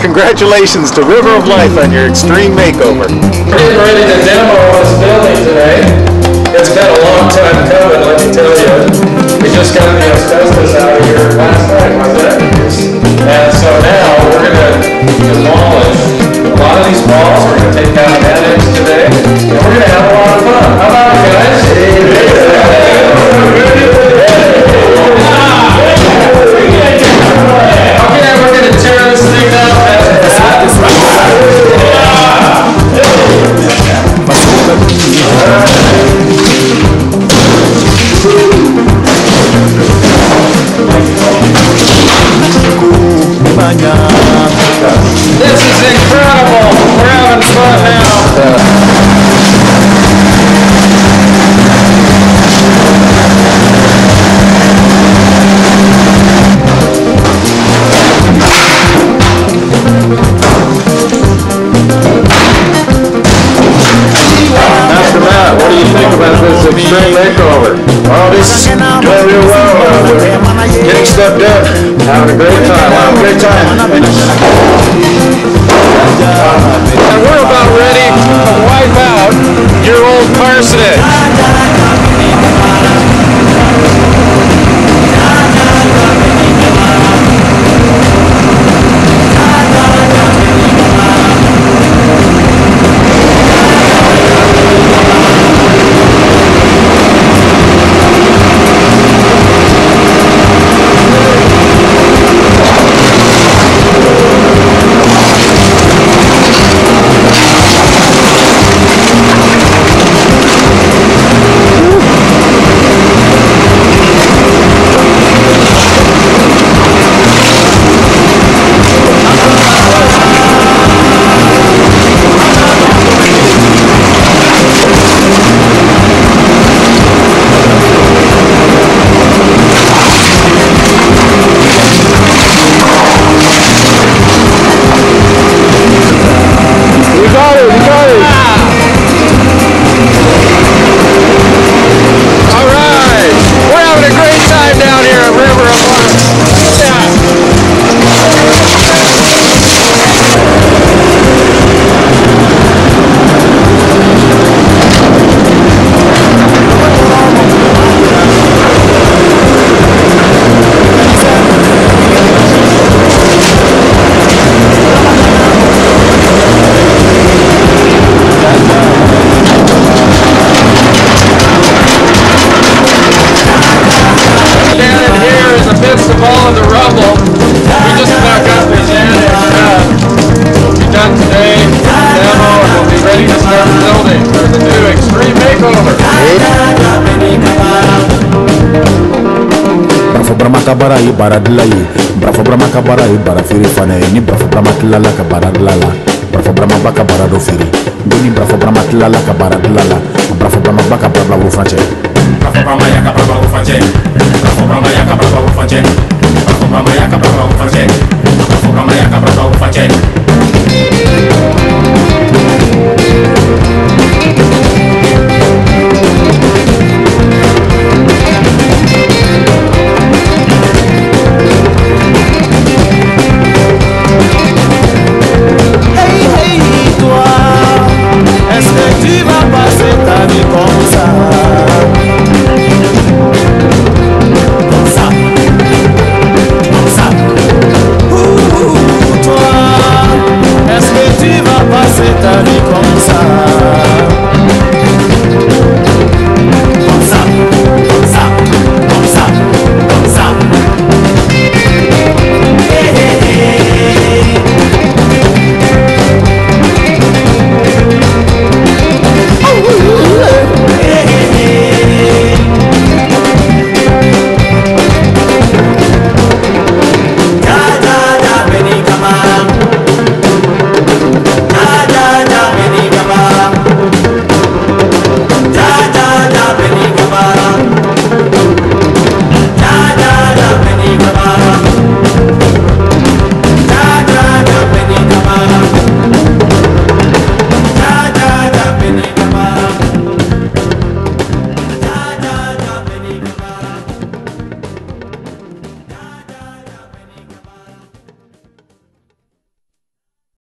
Congratulations to River of Life on your extreme makeover. We're getting ready to demo this building today. It's been a long time coming, let me tell you. We just got the asbestos out of here last night, wasn't it? And so now we're going to demolish a lot of these walls. We're going to take down an annex today, and we're going to have a lot of fun. How about it, guys? Okay, we're going to tear this thing out. This is incredible. We're having fun now. Master Matt, what do you think about this extreme makeover? Oh, this is doing real well. We're getting stuff done. Having a great time. Having a great time. And we're about ready to wipe out your old parsonage. Kabara yi baradlayi brafo brama kabara yi barafiri fane ni brafo brama tilala ka baradlala brafo brama baka barado firi ni brafo brama tilala ka baradlala brafo brama baka brabla wo franche brafo brama ya ka brabla wo franche brafo brama ya ka brabla wo franche brafo brama ya ka brabla wo franche brafo brama ya ka brabla wo franche